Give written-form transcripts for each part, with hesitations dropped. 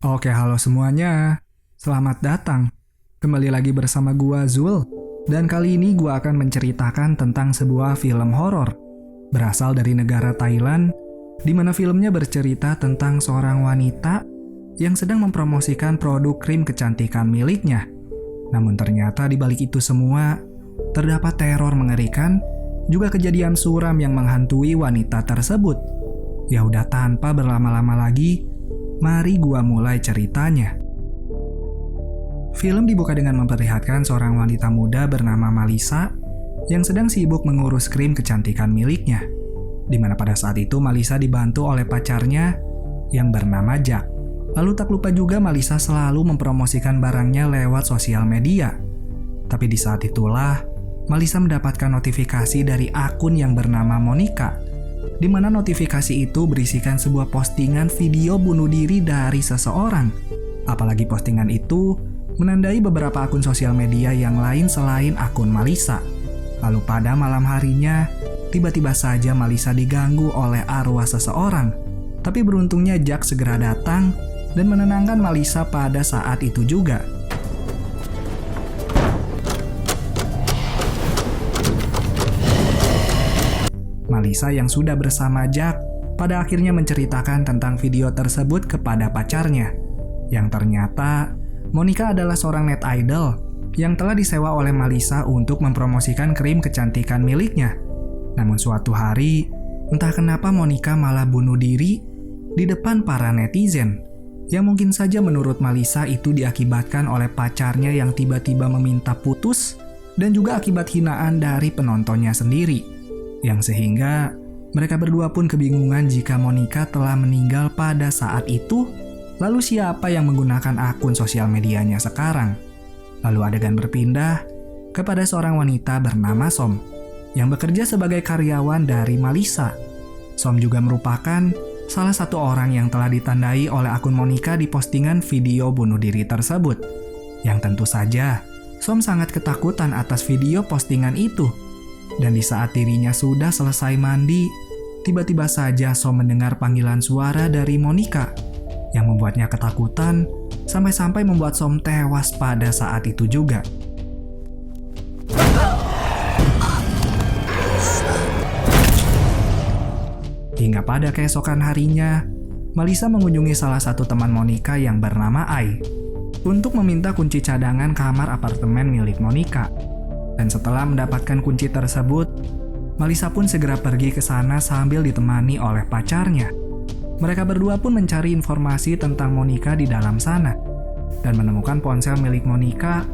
Oke, halo semuanya. Selamat datang. Kembali lagi bersama gua Zul. Dan kali ini gua akan menceritakan tentang sebuah film horor. Berasal dari negara Thailand, di mana filmnya bercerita tentang seorang wanita yang sedang mempromosikan produk krim kecantikan miliknya. Namun ternyata di balik itu semua, terdapat teror mengerikan, juga kejadian suram yang menghantui wanita tersebut. Ya udah tanpa berlama-lama lagi, mari gua mulai ceritanya. Film dibuka dengan memperlihatkan seorang wanita muda bernama Malisa yang sedang sibuk mengurus krim kecantikan miliknya. Di mana pada saat itu Malisa dibantu oleh pacarnya yang bernama Jack. Lalu tak lupa juga Malisa selalu mempromosikan barangnya lewat sosial media. Tapi di saat itulah Malisa mendapatkan notifikasi dari akun yang bernama Monica, di mana notifikasi itu berisikan sebuah postingan video bunuh diri dari seseorang. Apalagi postingan itu menandai beberapa akun sosial media yang lain selain akun Malisa. Lalu pada malam harinya, tiba-tiba saja Malisa diganggu oleh arwah seseorang. Tapi beruntungnya Jack segera datang dan menenangkan Malisa pada saat itu juga. Malisa yang sudah bersama Jack pada akhirnya menceritakan tentang video tersebut kepada pacarnya. Yang ternyata Monica adalah seorang net idol yang telah disewa oleh Malisa untuk mempromosikan krim kecantikan miliknya. Namun suatu hari, entah kenapa Monica malah bunuh diri di depan para netizen. Yang mungkin saja menurut Malisa itu diakibatkan oleh pacarnya yang tiba-tiba meminta putus dan juga akibat hinaan dari penontonnya sendiri. Yang sehingga mereka berdua pun kebingungan jika Monica telah meninggal pada saat itu. Lalu siapa yang menggunakan akun sosial medianya sekarang? Lalu adegan berpindah kepada seorang wanita bernama Som yang bekerja sebagai karyawan dari Malisa. Som juga merupakan salah satu orang yang telah ditandai oleh akun Monica di postingan video bunuh diri tersebut. Yang tentu saja, Som sangat ketakutan atas video postingan itu. Dan di saat dirinya sudah selesai mandi, tiba-tiba saja Som mendengar panggilan suara dari Monica yang membuatnya ketakutan sampai-sampai membuat Som tewas pada saat itu juga. Hingga pada keesokan harinya, Malisa mengunjungi salah satu teman Monica yang bernama Ai untuk meminta kunci cadangan kamar apartemen milik Monica. Dan setelah mendapatkan kunci tersebut, Malisa pun segera pergi ke sana sambil ditemani oleh pacarnya. Mereka berdua pun mencari informasi tentang Monica di dalam sana dan menemukan ponsel milik Monica.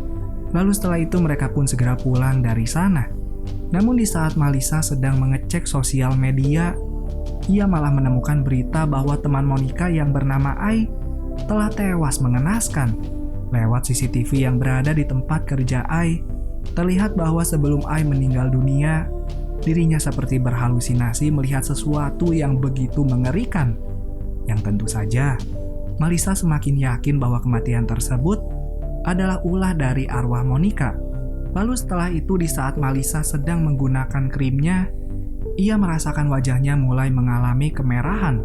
Lalu setelah itu mereka pun segera pulang dari sana. Namun di saat Malisa sedang mengecek sosial media, ia malah menemukan berita bahwa teman Monica yang bernama Ai telah tewas mengenaskan. Lewat CCTV yang berada di tempat kerja Ai, terlihat bahwa sebelum Ai meninggal dunia, dirinya seperti berhalusinasi melihat sesuatu yang begitu mengerikan. Yang tentu saja, Malisa semakin yakin bahwa kematian tersebut adalah ulah dari arwah Monica. Lalu setelah itu di saat Malisa sedang menggunakan krimnya, ia merasakan wajahnya mulai mengalami kemerahan.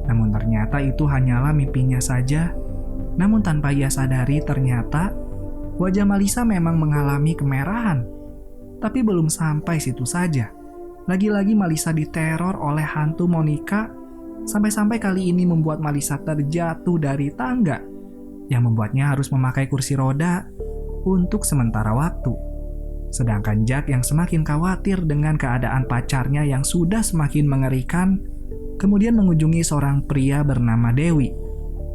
Namun ternyata itu hanyalah mimpinya saja. Namun tanpa ia sadari ternyata wajah Malisa memang mengalami kemerahan. Tapi belum sampai situ saja. Lagi-lagi Malisa diteror oleh hantu Monica, sampai-sampai kali ini membuat Malisa terjatuh dari tangga, yang membuatnya harus memakai kursi roda untuk sementara waktu. Sedangkan Jack yang semakin khawatir dengan keadaan pacarnya yang sudah semakin mengerikan, kemudian mengunjungi seorang pria bernama Dewi,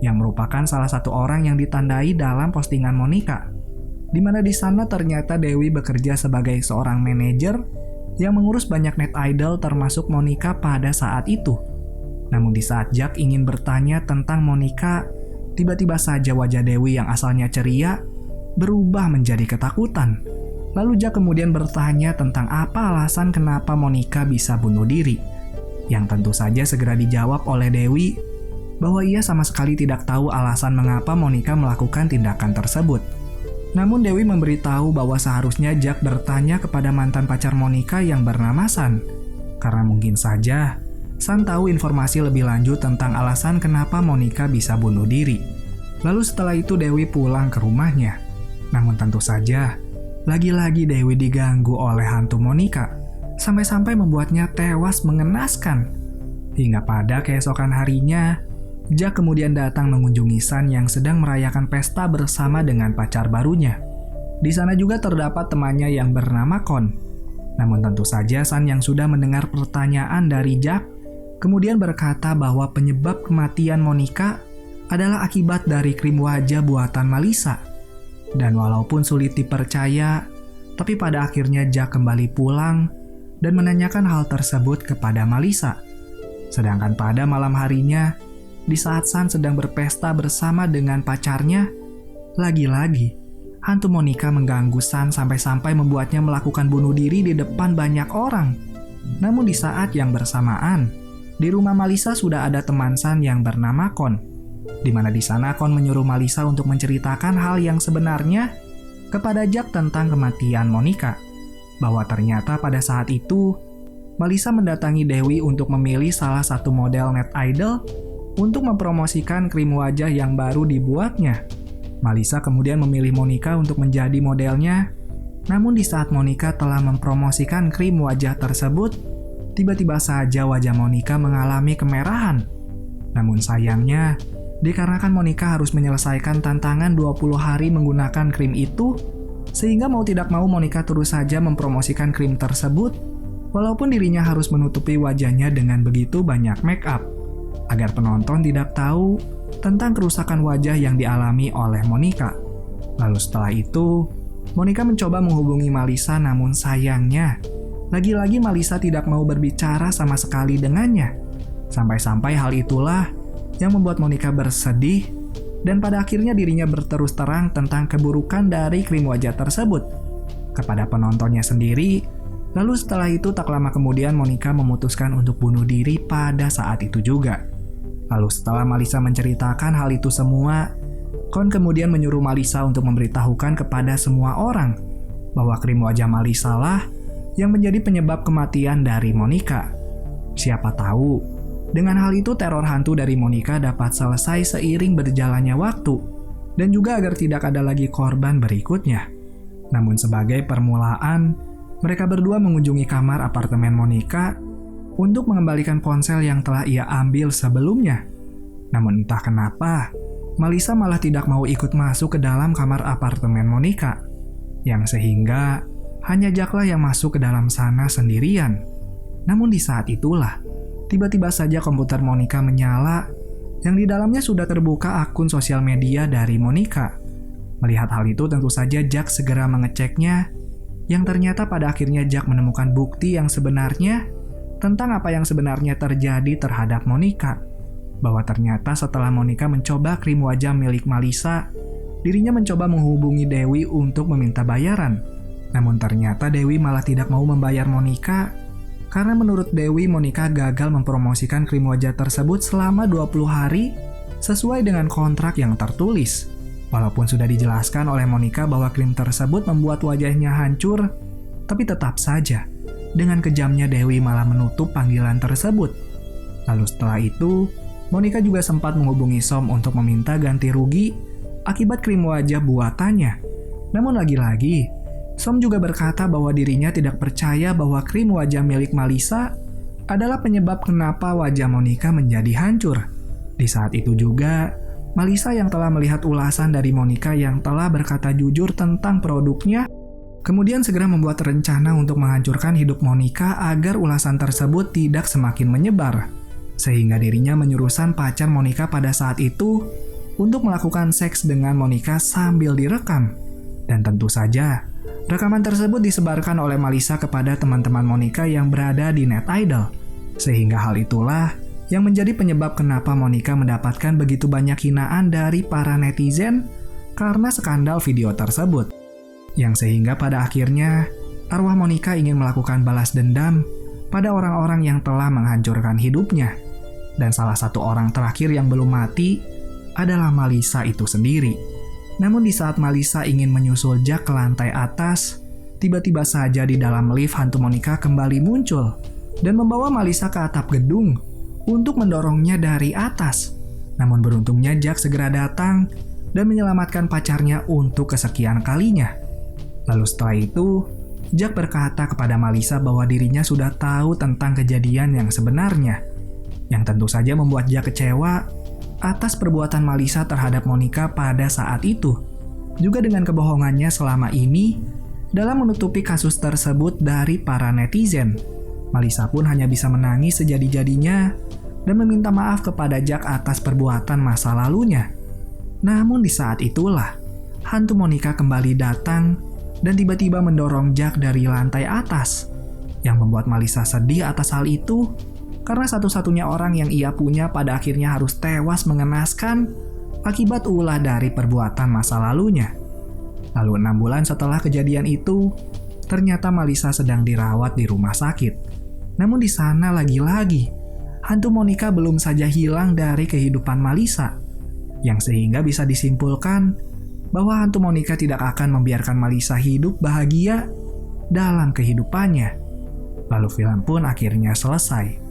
yang merupakan salah satu orang yang ditandai dalam postingan Monica. Di mana di sana ternyata Dewi bekerja sebagai seorang manajer yang mengurus banyak net idol termasuk Monica pada saat itu. Namun di saat Jack ingin bertanya tentang Monica, tiba-tiba saja wajah Dewi yang asalnya ceria berubah menjadi ketakutan. Lalu Jack kemudian bertanya tentang apa alasan kenapa Monica bisa bunuh diri. Yang tentu saja segera dijawab oleh Dewi bahwa ia sama sekali tidak tahu alasan mengapa Monica melakukan tindakan tersebut. Namun Dewi memberitahu bahwa seharusnya Jack bertanya kepada mantan pacar Monica yang bernama San. Karena mungkin saja San tahu informasi lebih lanjut tentang alasan kenapa Monica bisa bunuh diri. Lalu setelah itu Dewi pulang ke rumahnya. Namun tentu saja, lagi-lagi Dewi diganggu oleh hantu Monica, sampai-sampai membuatnya tewas mengenaskan. Hingga pada keesokan harinya, Jack kemudian datang mengunjungi Sun yang sedang merayakan pesta bersama dengan pacar barunya. Di sana juga terdapat temannya yang bernama Con. Namun tentu saja Sun yang sudah mendengar pertanyaan dari Jack, kemudian berkata bahwa penyebab kematian Monica adalah akibat dari krim wajah buatan Malisa. Dan walaupun sulit dipercaya, tapi pada akhirnya Jack kembali pulang dan menanyakan hal tersebut kepada Malisa. Sedangkan pada malam harinya, di saat Sun sedang berpesta bersama dengan pacarnya, lagi-lagi hantu Monica mengganggu Sun sampai-sampai membuatnya melakukan bunuh diri di depan banyak orang. Namun di saat yang bersamaan, di rumah Malisa sudah ada teman Sun yang bernama Con, di mana di sana Con menyuruh Malisa untuk menceritakan hal yang sebenarnya kepada Jack tentang kematian Monica, bahwa ternyata pada saat itu Malisa mendatangi Dewi untuk memilih salah satu model net idol untuk mempromosikan krim wajah yang baru dibuatnya. Malisa kemudian memilih Monica untuk menjadi modelnya. Namun di saat Monica telah mempromosikan krim wajah tersebut, tiba-tiba saja wajah Monica mengalami kemerahan. Namun sayangnya, dikarenakan Monica harus menyelesaikan tantangan 20 hari menggunakan krim itu, sehingga mau tidak mau Monica terus saja mempromosikan krim tersebut, walaupun dirinya harus menutupi wajahnya dengan begitu banyak make up, agar penonton tidak tahu tentang kerusakan wajah yang dialami oleh Monica. Lalu setelah itu, Monica mencoba menghubungi Malisa, namun sayangnya, lagi-lagi Malisa tidak mau berbicara sama sekali dengannya. Sampai-sampai hal itulah yang membuat Monica bersedih, dan pada akhirnya dirinya berterus terang tentang keburukan dari krim wajah tersebut kepada penontonnya sendiri. Lalu setelah itu tak lama kemudian Monica memutuskan untuk bunuh diri pada saat itu juga. Lalu setelah Malisa menceritakan hal itu semua, Con kemudian menyuruh Malisa untuk memberitahukan kepada semua orang bahwa krim wajah Malisa lah yang menjadi penyebab kematian dari Monica. Siapa tahu, dengan hal itu teror hantu dari Monica dapat selesai seiring berjalannya waktu, dan juga agar tidak ada lagi korban berikutnya. Namun sebagai permulaan, mereka berdua mengunjungi kamar apartemen Monica untuk mengembalikan ponsel yang telah ia ambil sebelumnya. Namun entah kenapa, Malisa malah tidak mau ikut masuk ke dalam kamar apartemen Monica, yang sehingga hanya Jack lah yang masuk ke dalam sana sendirian. Namun di saat itulah, tiba-tiba saja komputer Monica menyala, yang di dalamnya sudah terbuka akun sosial media dari Monica. Melihat hal itu tentu saja Jack segera mengeceknya, yang ternyata pada akhirnya Jack menemukan bukti yang sebenarnya tentang apa yang sebenarnya terjadi terhadap Monica. Bahwa ternyata setelah Monica mencoba krim wajah milik Malisa, dirinya mencoba menghubungi Dewi untuk meminta bayaran. Namun ternyata Dewi malah tidak mau membayar Monica, karena menurut Dewi Monica gagal mempromosikan krim wajah tersebut selama 20 hari sesuai dengan kontrak yang tertulis. Walaupun sudah dijelaskan oleh Monica bahwa krim tersebut membuat wajahnya hancur, tapi tetap saja, dengan kejamnya Dewi malah menutup panggilan tersebut. Lalu setelah itu, Monica juga sempat menghubungi Som untuk meminta ganti rugi akibat krim wajah buatannya. Namun lagi-lagi, Som juga berkata bahwa dirinya tidak percaya bahwa krim wajah milik Malisa adalah penyebab kenapa wajah Monica menjadi hancur. Di saat itu juga, Malisa yang telah melihat ulasan dari Monica yang telah berkata jujur tentang produknya, kemudian segera membuat rencana untuk menghancurkan hidup Monica agar ulasan tersebut tidak semakin menyebar. Sehingga dirinya menyuruh Sun, pacar Monica pada saat itu, untuk melakukan seks dengan Monica sambil direkam. Dan tentu saja, rekaman tersebut disebarkan oleh Malisa kepada teman-teman Monica yang berada di Net Idol. Sehingga hal itulah yang menjadi penyebab kenapa Monica mendapatkan begitu banyak hinaan dari para netizen karena skandal video tersebut. Yang sehingga pada akhirnya, arwah Monica ingin melakukan balas dendam pada orang-orang yang telah menghancurkan hidupnya. Dan salah satu orang terakhir yang belum mati adalah Malisa itu sendiri. Namun di saat Malisa ingin menyusul Jack ke lantai atas, tiba-tiba saja di dalam lift hantu Monica kembali muncul dan membawa Malisa ke atap gedung untuk mendorongnya dari atas. Namun beruntungnya Jack segera datang dan menyelamatkan pacarnya untuk kesekian kalinya. Lalu setelah itu, Jack berkata kepada Malisa bahwa dirinya sudah tahu tentang kejadian yang sebenarnya, yang tentu saja membuat Jack kecewa atas perbuatan Malisa terhadap Monica pada saat itu, juga dengan kebohongannya selama ini dalam menutupi kasus tersebut dari para netizen. Malisa pun hanya bisa menangis sejadi-jadinya dan meminta maaf kepada Jack atas perbuatan masa lalunya. Namun di saat itulah, hantu Monica kembali datang dan tiba-tiba mendorong Jack dari lantai atas, yang membuat Malisa sedih atas hal itu karena satu-satunya orang yang ia punya pada akhirnya harus tewas mengenaskan akibat ulah dari perbuatan masa lalunya. Lalu 6 bulan setelah kejadian itu, ternyata Malisa sedang dirawat di rumah sakit. Namun di sana lagi-lagi, hantu Monica belum saja hilang dari kehidupan Malisa, yang sehingga bisa disimpulkan bahwa hantu Monica tidak akan membiarkan Malisa hidup bahagia dalam kehidupannya. Lalu film pun akhirnya selesai.